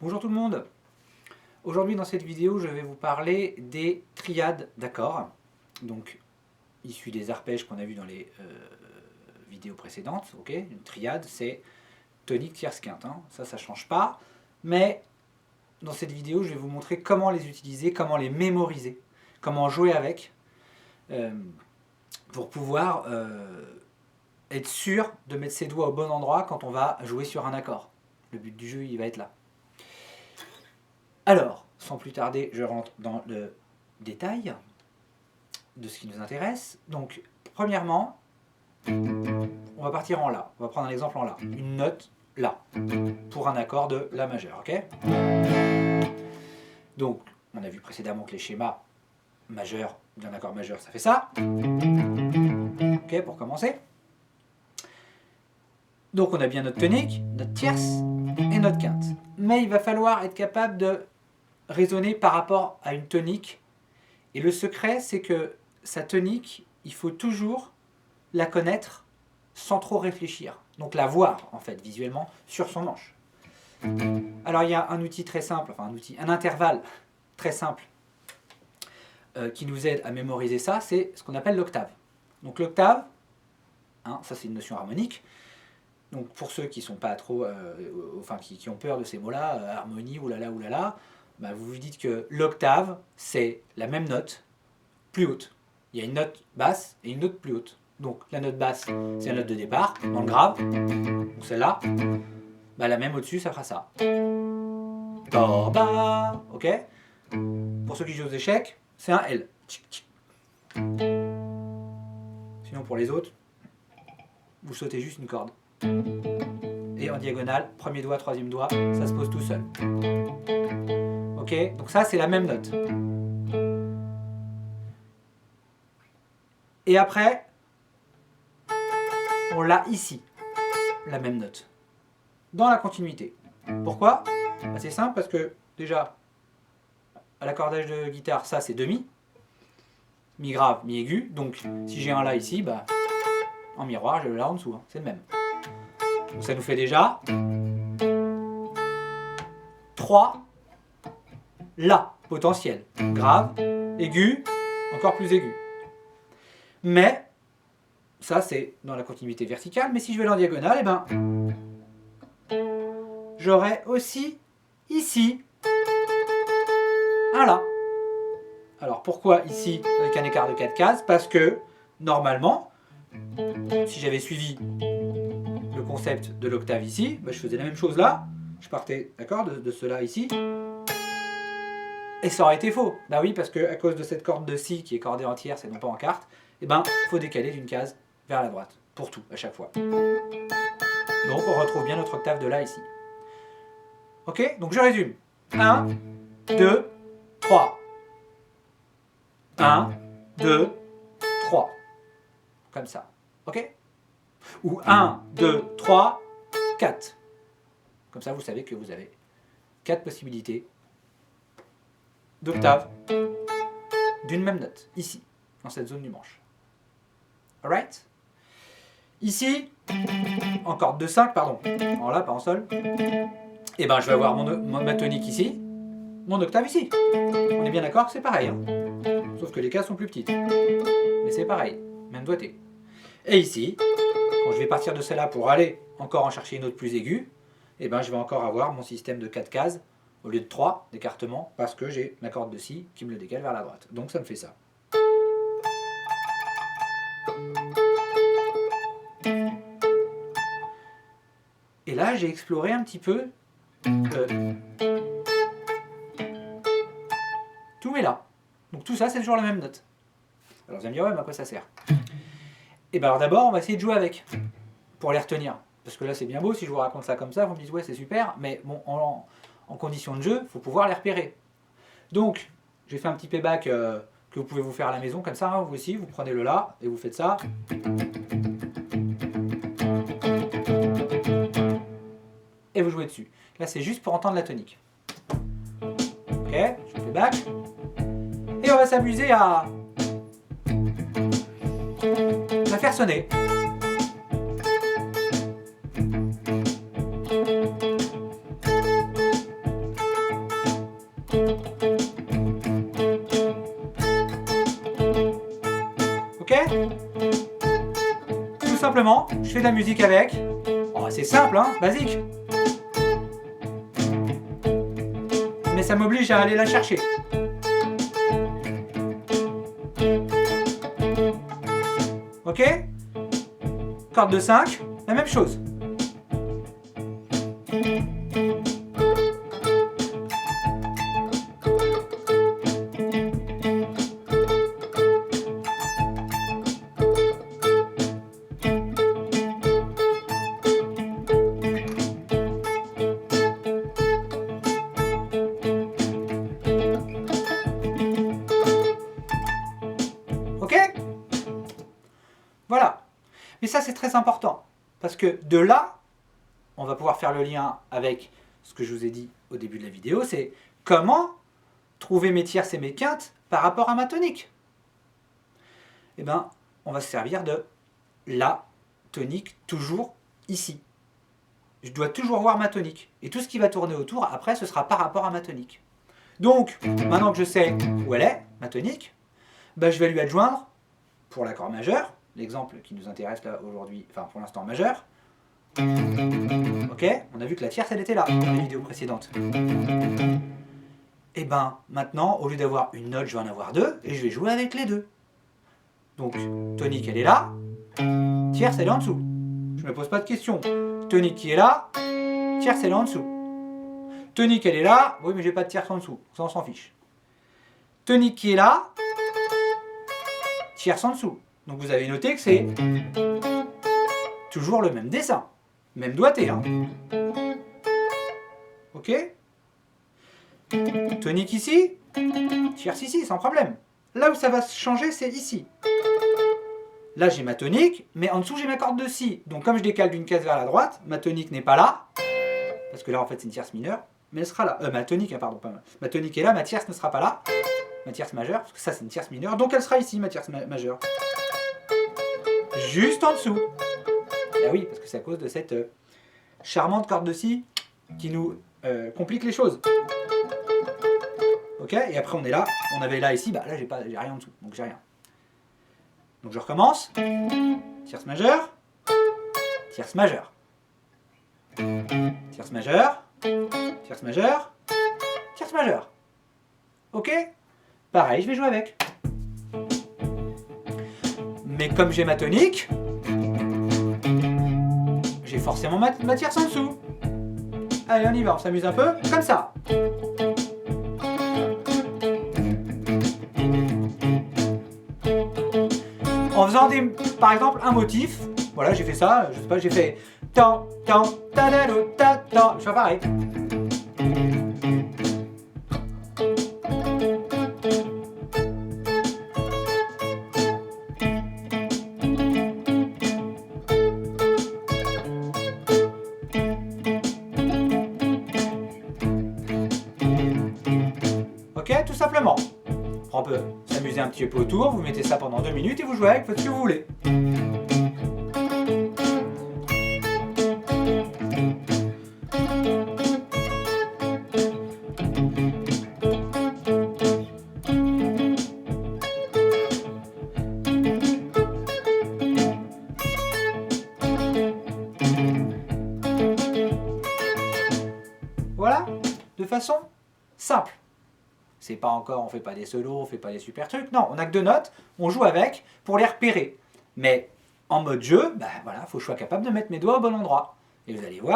Bonjour tout le monde. Aujourd'hui dans cette vidéo je vais vous parler des triades d'accords, donc issus des arpèges qu'on a vu dans les vidéos précédentes. Okay, une triade c'est tonique tierce quinte, hein. Ça change pas, mais dans cette vidéo je vais vous montrer comment les utiliser, comment les mémoriser, comment jouer avec, pour pouvoir être sûr de mettre ses doigts au bon endroit quand on va jouer sur un accord. Le but du jeu il va être là. Alors, sans plus tarder, je rentre dans le détail de ce qui nous intéresse. Donc, premièrement, on va partir en La. On va prendre un exemple en La. Une note La, pour un accord de La majeur. Okay, donc, on a vu précédemment que les schémas majeurs d'un accord majeur, ça fait ça. Ok, pour commencer. Donc, on a bien notre tonique, notre tierce et notre quinte. Mais il va falloir être capable de raisonner par rapport à une tonique. Et le secret, c'est que sa tonique, il faut toujours la connaître sans trop réfléchir. Donc la voir, en fait, visuellement, sur son manche. Alors il y a un outil très simple, enfin un intervalle très simple qui nous aide à mémoriser ça, c'est ce qu'on appelle l'octave. Donc l'octave, hein, ça c'est une notion harmonique. Donc pour ceux qui sont pas trop, qui ont peur de ces mots-là, harmonie, oulala, bah vous vous dites que l'octave, c'est la même note, plus haute. Il y a une note basse et une note plus haute. Donc la note basse, c'est la note de départ, dans le grave, donc celle-là. Bah, la même au-dessus, ça fera ça. Do, ba, ok. Pour ceux qui jouent aux échecs, c'est un L. Sinon pour les autres, vous sautez juste une corde. Et en diagonale, premier doigt, troisième doigt, ça se pose tout seul. Ok, donc ça c'est la même note. Et après, on l'a ici, la même note, dans la continuité. Pourquoi? Bah, c'est simple parce que déjà, à l'accordage de guitare, ça c'est demi, mi grave, mi aigu. Donc si j'ai un La ici, bah, en miroir, j'ai le La en dessous, hein, c'est le même. Donc ça nous fait déjà 3 La potentiels. Grave, aigu, encore plus aigu. Mais, ça c'est dans la continuité verticale, mais si je vais en diagonale, eh ben, j'aurai aussi ici un La. Alors pourquoi ici avec un écart de 4 cases? Parce que normalement, si j'avais suivi le concept de l'octave ici, bah, je faisais la même chose là, je partais d'accord de cela ici, et ça aurait été faux. Bah oui, parce que à cause de cette corde de Si qui est cordée en tierce et non pas en quarte, eh ben, faut décaler d'une case vers la droite, pour tout, à chaque fois. Donc on retrouve bien notre octave de La ici. Ok, donc je résume. 1, 2, 3. 1, 2, 3. Comme ça. Ok? Ou 1, 2, 3, 4. Comme ça, vous savez que vous avez 4 possibilités d'octave d'une même note, ici, dans cette zone du manche. Alright? Ici, en corde de 5, pardon, en La, pas en Sol, et ben je vais avoir ma tonique ici, mon octave ici. On est bien d'accord que c'est pareil, hein, sauf que les cases sont plus petites. Mais c'est pareil, même doigté. Et ici, quand je vais partir de celle-là pour aller encore en chercher une autre plus aiguë, et ben je vais encore avoir mon système de 4 cases au lieu de 3 d'écartement parce que j'ai ma corde de Si qui me le décale vers la droite. Donc ça me fait ça. Et là, j'ai exploré un petit peu tous mes La. Donc tout ça, c'est toujours la même note. Alors vous allez me dire, ouais, mais à quoi ça sert? Et bien alors d'abord, on va essayer de jouer avec, pour les retenir. Parce que là, c'est bien beau, si je vous raconte ça comme ça, vous me dites, ouais, c'est super, mais bon, en condition de jeu, il faut pouvoir les repérer. Donc, j'ai fait un petit playback que vous pouvez vous faire à la maison, comme ça, hein, vous aussi, vous prenez le La, et vous faites ça. Et vous jouez dessus. Là, c'est juste pour entendre la tonique. Ok, je fais playback. Et on va s'amuser à la faire sonner. simplement, je fais de la musique avec. Oh, c'est simple, hein, basique. Mais ça m'oblige à aller la chercher. Ok? Corde de 5, la même chose. Ok? Voilà. Mais ça, c'est très important. Parce que de là, on va pouvoir faire le lien avec ce que je vous ai dit au début de la vidéo, c'est comment trouver mes tierces et mes quintes par rapport à ma tonique. Eh bien, on va se servir de la tonique toujours ici. Je dois toujours voir ma tonique. Et tout ce qui va tourner autour, après, ce sera par rapport à ma tonique. Donc, maintenant que je sais où elle est, ma tonique, ben, je vais lui adjoindre, pour l'accord majeur, l'exemple qui nous intéresse là aujourd'hui, enfin pour l'instant majeur. Ok, on a vu que la tierce elle était là dans la vidéo précédente. Et ben maintenant, au lieu d'avoir une note, je vais en avoir deux et je vais jouer avec les deux. Donc tonique elle est là, tierce elle est en dessous. Je me pose pas de questions. Tonique qui est là, tierce elle est en dessous. Tonique elle est là, oui mais j'ai pas de tierce en dessous, ça on s'en fiche. Tonique qui est là, tierce en dessous. Donc vous avez noté que c'est toujours le même dessin, même doigté. Hein. Ok? Tonique ici, tierce ici, sans problème. Là où ça va changer, c'est ici. Là j'ai ma tonique, mais en dessous j'ai ma corde de si. Donc comme je décale d'une case vers la droite, ma tonique n'est pas là, parce que là en fait c'est une tierce mineure, mais elle sera là. Ma tonique, pardon, pas ma tonique est là, ma tierce ne sera pas là. Ma tierce majeure, parce que ça c'est une tierce mineure, donc elle sera ici, ma tierce majeure. Juste en dessous. Ah oui, parce que c'est à cause de cette charmante corde de si qui nous complique les choses. Ok, et après on est là, on avait là ici, bah là j'ai rien en dessous, donc j'ai rien. Donc je recommence. Tierce majeure, tierce majeure, tierce majeure, tierce majeure, tierce majeure. Ok? Pareil, je vais jouer avec. Mais comme j'ai ma tonique, j'ai forcément ma tierce en dessous. Allez, on y va, on s'amuse un peu, comme ça. En faisant par exemple un motif, voilà, j'ai fait ça, je sais pas, j'ai fait tan, tan, ta da do, ta, ta. Je fais pareil. Ok, tout simplement. On peut s'amuser un petit peu autour, vous mettez ça pendant 2 minutes et vous jouez avec, faites ce que vous voulez. Voilà, de façon simple. C'est pas encore, on fait pas des solos, on fait pas des super trucs. Non, on a que 2 notes, on joue avec pour les repérer. Mais en mode jeu, bah voilà, faut que je sois capable de mettre mes doigts au bon endroit. Et vous allez voir.